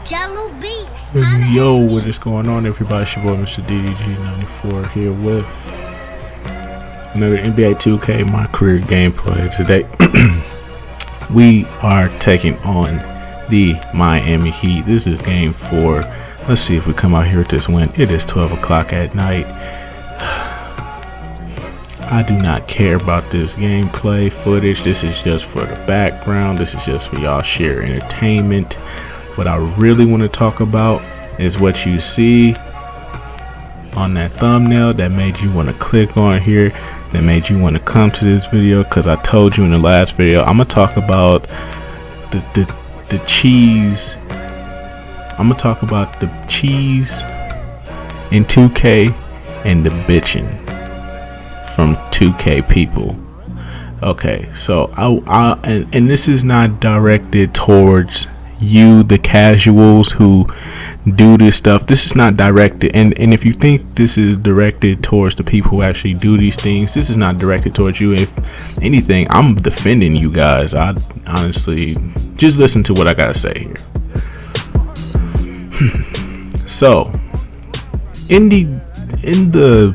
Jello Beats. Yo, what is going on, everybody? It's your boy, Mr. DDG94, here with another NBA 2K MyCareer gameplay. Today, we are taking on the Miami Heat. This is game 4. Let's see if we come out here with this win. It is 12 o'clock at night. I do not care about this gameplay footage. This is just for the background. This is just for y'all sheer entertainment. What I really want to talk about is what you see on that thumbnail that made you want to click on here, that made you want to come to this video, because I told you in the last video I'm gonna talk about the cheese. I'm gonna talk about the cheese in 2K and the bitching from 2K people. Okay, so and this is not directed towards you, the casuals who do this stuff. This is not directed, and if you think this is directed towards the people who actually do these things, this is not directed towards you. If anything, I'm defending you guys. I honestly, just listen to what I gotta say here. So in the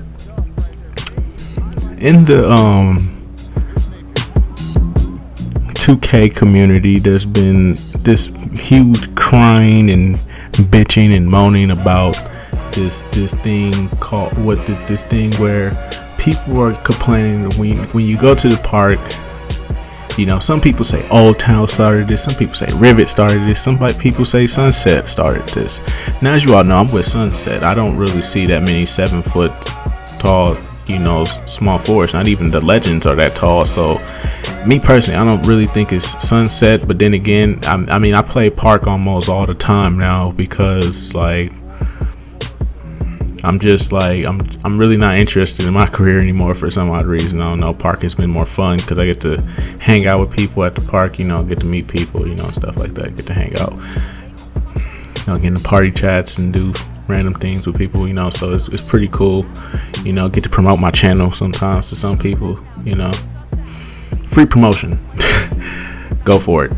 2K community, there's been this huge crying and bitching and moaning about this thing called this thing where people are complaining when you go to the park. You know, some people say Old Town started this, some people say Rivet started this, some people say Sunset started this. Now, as you all know, I'm with Sunset. I don't really see that many 7 foot tall, you know, small forwards. Not even the legends are that tall. So me personally, I don't really think it's Sunset. But then again, I mean, I play park almost all the time now, because like I'm just like I'm really not interested in my career anymore for some odd reason. I don't know. Park has been more fun because I get to hang out with people at the park, you know, get to meet people, you know, and stuff like that. Get to hang out, you know, get into party chats and do random things with people, you know. So it's pretty cool, you know. Get to promote my channel sometimes to some people, you know. Free promotion. Go for it.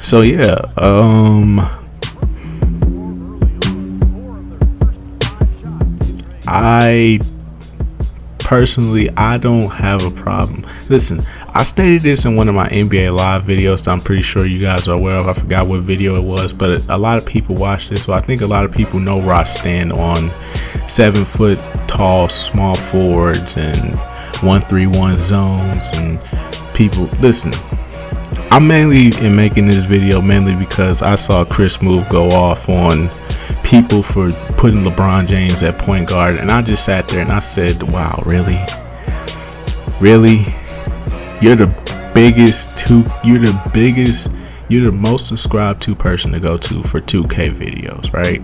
So yeah, I personally, I don't have a problem. Listen, I stated this in one of my NBA live videos that I'm pretty sure you guys are aware of. I forgot what video it was, but a lot of people watch this, so I think a lot of people know where I stand on 7 foot tall small forwards and 1-3-1 zones. And people, listen, I'm mainly in making this video mainly because I saw Chris Move go off on people for putting LeBron James at point guard, and I just sat there and I said, wow, really you're the most subscribed to person to go to for 2K videos, right?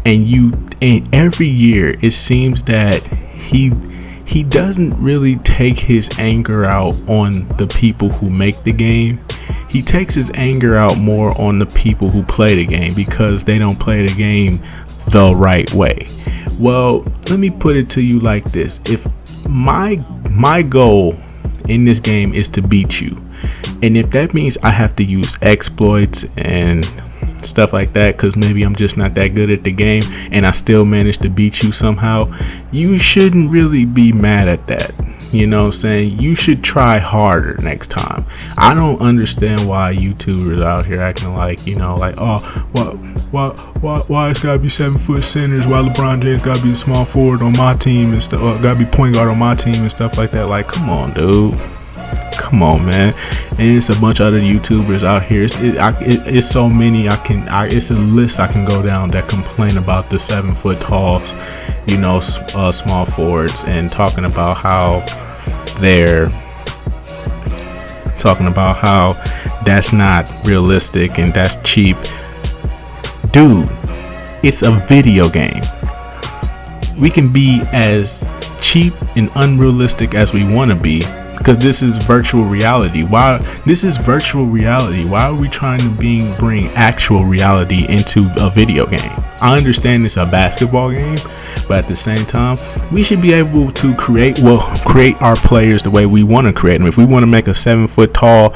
And every year it seems that he doesn't really take his anger out on the people who make the game. He takes his anger out more on the people who play the game because they don't play the game the right way. Well, let me put it to you like this. If my goal in this game is to beat you, and if that means I have to use exploits and stuff like that because maybe I'm just not that good at the game and I still manage to beat you somehow, you shouldn't really be mad at that. You know what I'm saying? You should try harder next time. I don't understand why YouTubers out here acting like, you know, like, oh, why it's gotta be 7 foot centers, why LeBron James gotta be a small forward on my team and stuff, or gotta be point guard on my team and stuff like that. Like, come on, dude. Come on, man. And it's a bunch of other YouTubers out here. It's so many. It's a list I can go down that complain about the 7 foot tall, you know, small forwards, and talking about how that's not realistic and that's cheap. Dude, it's a video game. We can be as cheap and unrealistic as we want to be, because this is virtual reality. Why are we trying to bring actual reality into a video game? I understand it's a basketball game, but at the same time, we should be able to create our players the way we want to create them. If we want to make a 7 foot tall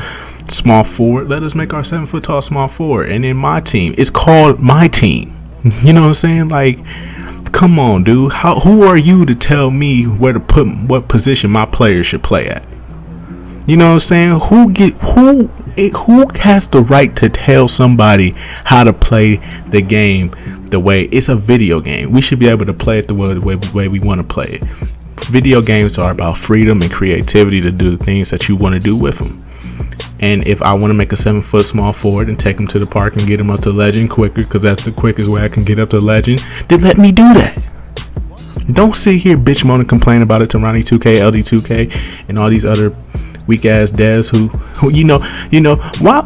small forward. Let us make our 7 foot tall small forward. And then my team, it's called my team. You know what I'm saying? Like, come on, dude. Who are you to tell me where to put what position my players should play at? You know what I'm saying? Who has the right to tell somebody how to play the game the way it's a video game? We should be able to play it the way we want to play it. Video games are about freedom and creativity to do the things that you want to do with them. And if I want to make a 7 foot small forward and take him to the park and get him up to legend quicker, because that's the quickest way I can get up to legend, then let me do that. Don't sit here bitch moan and complain about it to Ronnie 2K, LD 2K, and all these other weak ass devs who you know why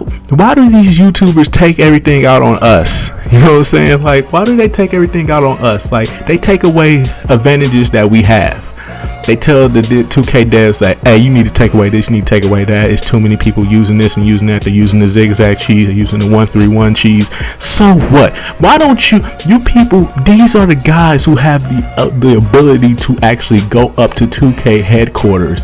do these YouTubers take everything out on us? You know what I'm saying? Like, why do they take everything out on us? Like, they take away advantages that we have. They tell the 2K devs like, hey, you need to take away this, you need to take away that. It's too many people using this and using that. They're using the zigzag cheese, they're using the 131 cheese. So what? Why don't you people, these are the guys who have the ability to actually go up to 2K headquarters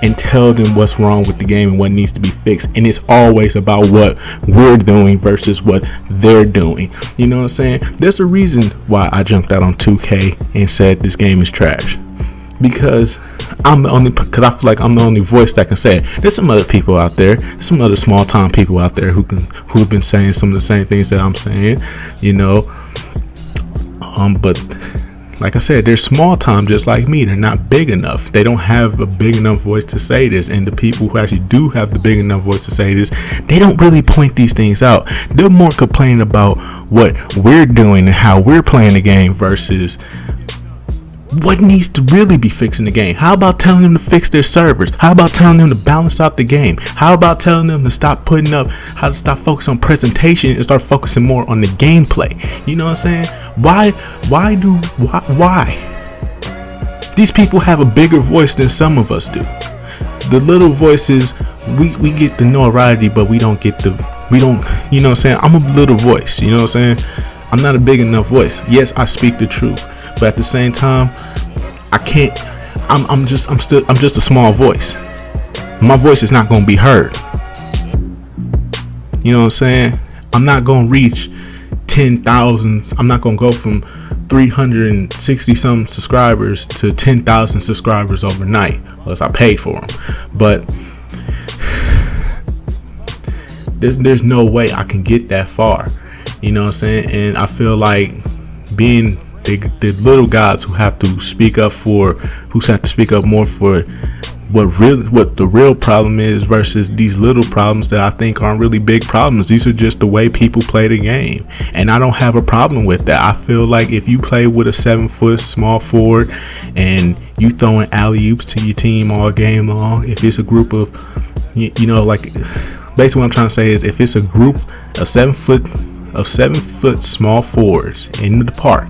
and tell them what's wrong with the game and what needs to be fixed. And it's always about what we're doing versus what they're doing. You know what I'm saying? There's a reason why I jumped out on 2K and said this game is trash. Because I feel like I'm the only voice that can say it. There's some other people out there, some other small time people out there who've been saying some of the same things that I'm saying, you know. But like I said, they're small time just like me. They're not big enough. They don't have a big enough voice to say this. And the people who actually do have the big enough voice to say this, they don't really point these things out. They're more complaining about what we're doing and how we're playing the game versus what needs to really be fixing the game. How about telling them to fix their servers? How about telling them to balance out the game? How about telling them to stop how to stop focusing on presentation and start focusing more on the gameplay? You know what I'm saying? Why? These people have a bigger voice than some of us do. The little voices, we get the notoriety, but we don't, you know what I'm saying? I'm a little voice, you know what I'm saying? I'm not a big enough voice. Yes, I speak the truth. But at the same time, I can't. I'm just a small voice. My voice is not going to be heard. You know what I'm saying? I'm not going to reach 10,000. I'm not going to go from 360 some subscribers to 10,000 subscribers overnight, unless I paid for them. But there's no way I can get that far. You know what I'm saying? And I feel like being the little guys who have to speak up more for what the real problem is versus these little problems that I think aren't really big problems. These are just the way people play the game, and I don't have a problem with that. I feel like if you play with a 7 foot small forward and you throwing alley-oops to your team all game long, if it's a group of like basically what I'm trying to say is, if it's a group of 7 foot small forwards in the park,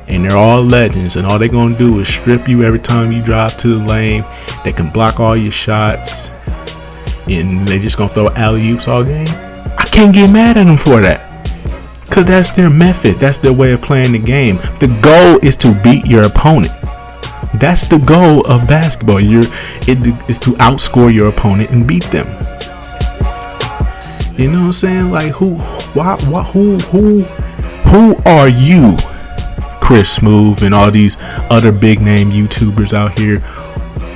and they're all legends, and all they're gonna do is strip you every time you drive to the lane, they can block all your shots, and they just gonna throw alley-oops all game, I can't get mad at them for that, because that's their method. That's their way of playing the game. The goal is to beat your opponent. That's the goal of basketball. It is to outscore your opponent and beat them. You know what I'm saying? Like, who are you, Chris Smooth, and all these other big name YouTubers out here,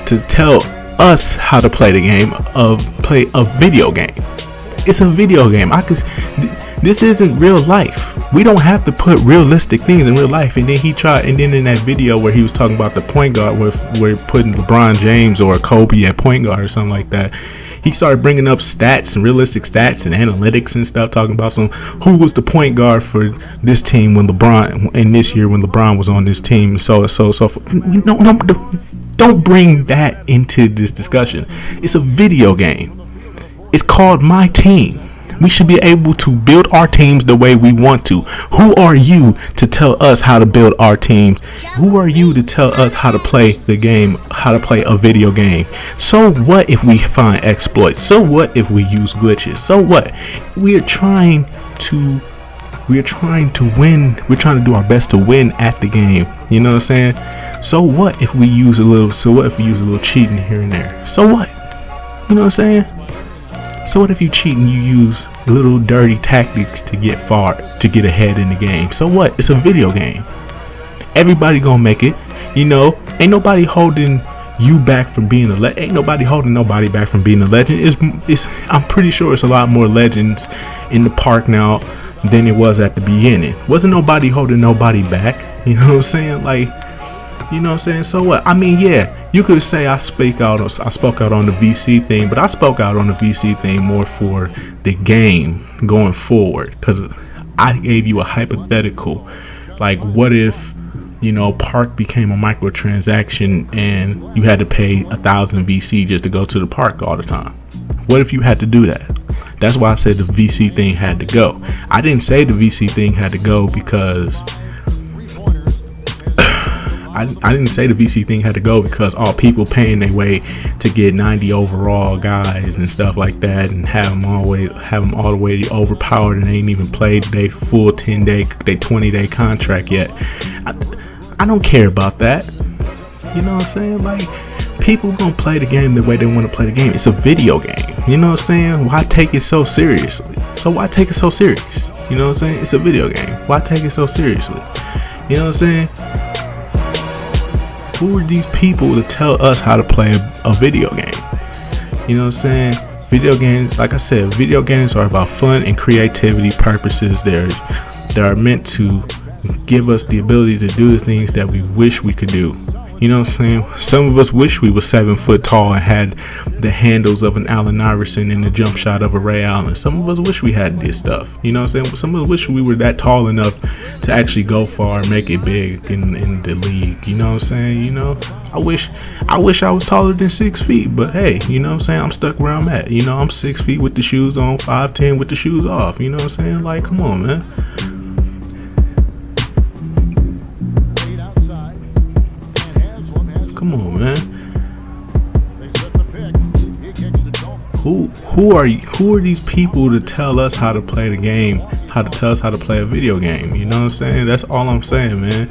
to tell us how to play the game play a video game? It's a video game. This isn't real life. We don't have to put realistic things in real life. And then in that video where he was talking about the point guard, where putting LeBron James or Kobe at point guard or something like that, he started bringing up stats and realistic stats and analytics and stuff, talking about who was the point guard for this team when this year when LeBron was on this team. So no, don't bring that into this discussion. It's a video game. It's called My Team. We should be able to build our teams the way we want to. Who are you to tell us how to build our teams? Who are you to tell us how to play the game, how to play a video game? So what if we find exploits? So what if we use glitches? So what? We're trying to win. We're trying to do our best to win at the game. You know what I'm saying? So what if we use a little cheating here and there? So what? You know what I'm saying? So what if you cheat and you use little dirty tactics to get ahead in the game? So what? It's a video game. Everybody gonna make it. Ain't nobody holding you back from being a legend. Ain't nobody holding nobody back from being a legend. I'm pretty sure it's a lot more legends in the park now than it was at the beginning. Wasn't nobody holding nobody back. You know what I'm saying? Like, you know what I'm saying? So what? I mean, yeah, you could say I spoke out on the VC thing, but I spoke out on the VC thing more for the game going forward, because I gave you a hypothetical. Like, what if, park became a microtransaction and you had to pay 1,000 VC just to go to the park all the time? What if you had to do that? That's why I said the VC thing had to go. I didn't say the VC thing had to go because I didn't say the VC thing had to go because all people paying their way to get 90 overall guys and stuff like that, and have them all the way overpowered, and they ain't even played their full 10-day, their 20-day contract yet. I don't care about that. You know what I'm saying? Like, people gonna play the game the way they want to play the game. It's a video game. You know what I'm saying? Why take it so seriously? Why take it so serious? You know what I'm saying? It's a video game. Why take it so seriously? You know what I'm saying? Who are these people to tell us how to play a video game? You know what I'm saying? Video games, like I said, video games are about fun and creativity purposes. They're meant to give us the ability to do the things that we wish we could do. You know what I'm saying? Some of us wish we were 7 foot tall and had the handles of an Allen Iverson and the jump shot of a Ray Allen. Some of us wish we had this stuff. You know what I'm saying? Some of us wish we were that tall enough to actually go far, make it big in the league. You know what I'm saying? I wish I was taller than 6 feet, but hey, you know what I'm saying? I'm stuck where I'm at. I'm 6 feet with the shoes on, 5'10" with the shoes off. You know what I'm saying? Like, come on, man. Come on, man. Who are these people to tell us how to play the game, how to tell us how to play a video game? You know what I'm saying? That's all I'm saying, man.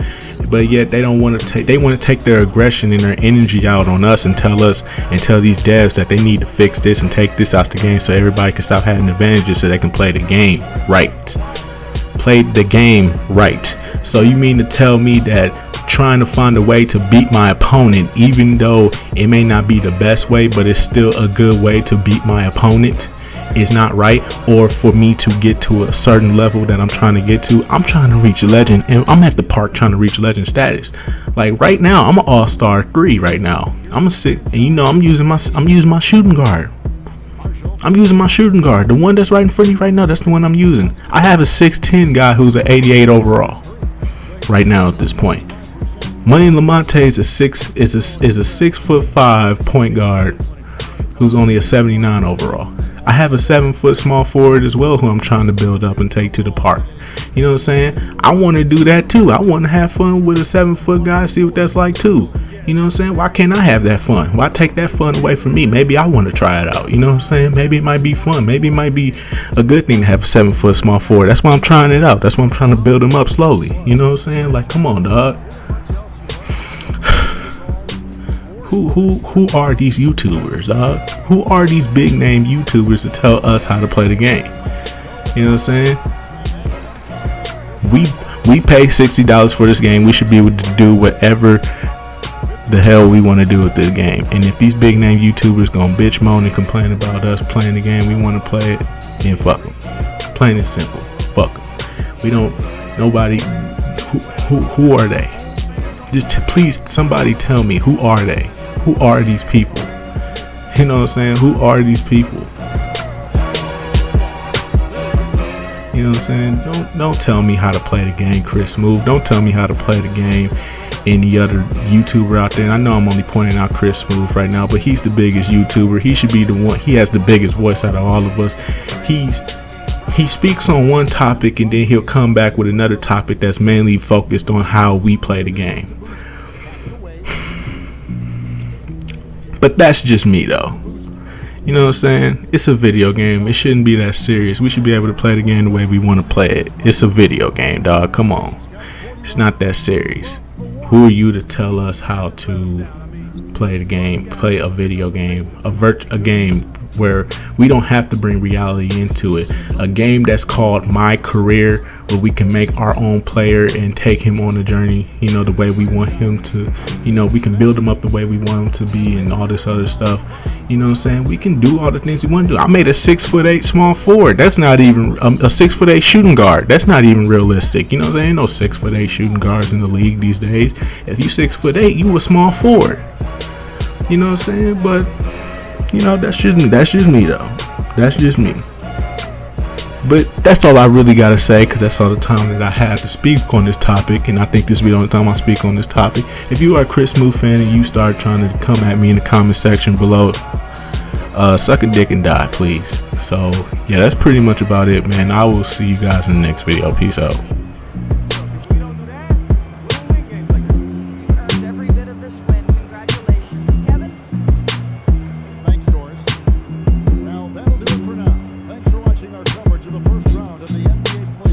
But yet they don't want to take their aggression and their energy out on us and tell these devs that they need to fix this and take this out the game so everybody can stop having advantages so they can play the game right. Play the game right. So you mean to tell me that trying to find a way to beat my opponent, even though it may not be the best way, but it's still a good way to beat my opponent, is not right? Or for me to get to a certain level that I'm trying to get to, I'm trying to reach legend, and I'm at the park trying to reach legend status. Like right now, I'm an all-star 3 right now. I'm using my shooting guard. I'm using my shooting guard. The one that's right in front of you right now, that's the one I'm using. I have a 6'10" guy who's an 88 overall right now at this point. Money Lamonte is a 6'5" point guard who's only a 79 overall. I have a 7 foot small forward as well who I'm trying to build up and take to the park. You know what I'm saying? I want to do that too. I want to have fun with a 7 foot guy, see what that's like too. You know what I'm saying? Why can't I have that fun? Why take that fun away from me? Maybe I want to try it out. You know what I'm saying? Maybe it might be fun. Maybe it might be a good thing to have a 7 foot small forward. That's why I'm trying it out. That's why I'm trying to build him up slowly. You know what I'm saying? Like, come on, dog. Who are these YouTubers, dog? Who are these big name YouTubers to tell us how to play the game? You know what I'm saying? We pay $60 for this game. We should be able to do whatever the hell we want to do with this game. And if these big name YouTubers gonna bitch, moan, and complain about us playing the game we want to play it, then fuck them. Plain and simple. Fuck them. Nobody. Who are they? Please, somebody tell me, who are they? Who are these people? You know what I'm saying? Who are these people? You know what I'm saying? Don't tell me how to play the game, Chris Smooth. Don't tell me how to play the game, any other YouTuber out there. And I know I'm only pointing out Chris Smooth right now, but he's the biggest YouTuber. He should be the one. He has the biggest voice out of all of us. He speaks on one topic and then he'll come back with another topic that's mainly focused on how we play the game. But that's just me though. You know what I'm saying? It's a video game. It shouldn't be that serious. We should be able to play the game the way we want to play it. It's a video game, dog. Come on. It's not that serious. Who are you to tell us how to play the game, play a video game, a game where we don't have to bring reality into it. A game that's called MyCareer, where we can make our own player and take him on a journey, you know, the way we want him to, you know, we can build him up the way we want him to be and all this other stuff. You know what I'm saying? We can do all the things we want to do. I made a 6'8" small forward. That's not even a 6'8" shooting guard. That's not even realistic. You know what I'm saying? Ain't no 6'8" shooting guards in the league these days. If you 6'8", you a small forward. You know what I'm saying? But you know, that's just me though. That's just me. But that's all I really gotta say, because that's all the time that I have to speak on this topic, and I think this will be the only time I speak on this topic. If you are a Chris Smoot fan and you start trying to come at me in the comment section below, suck a dick and die, please. So yeah, that's pretty much about it, man. I will see you guys in the next video. Peace out. Our coverage of the first round of the NBA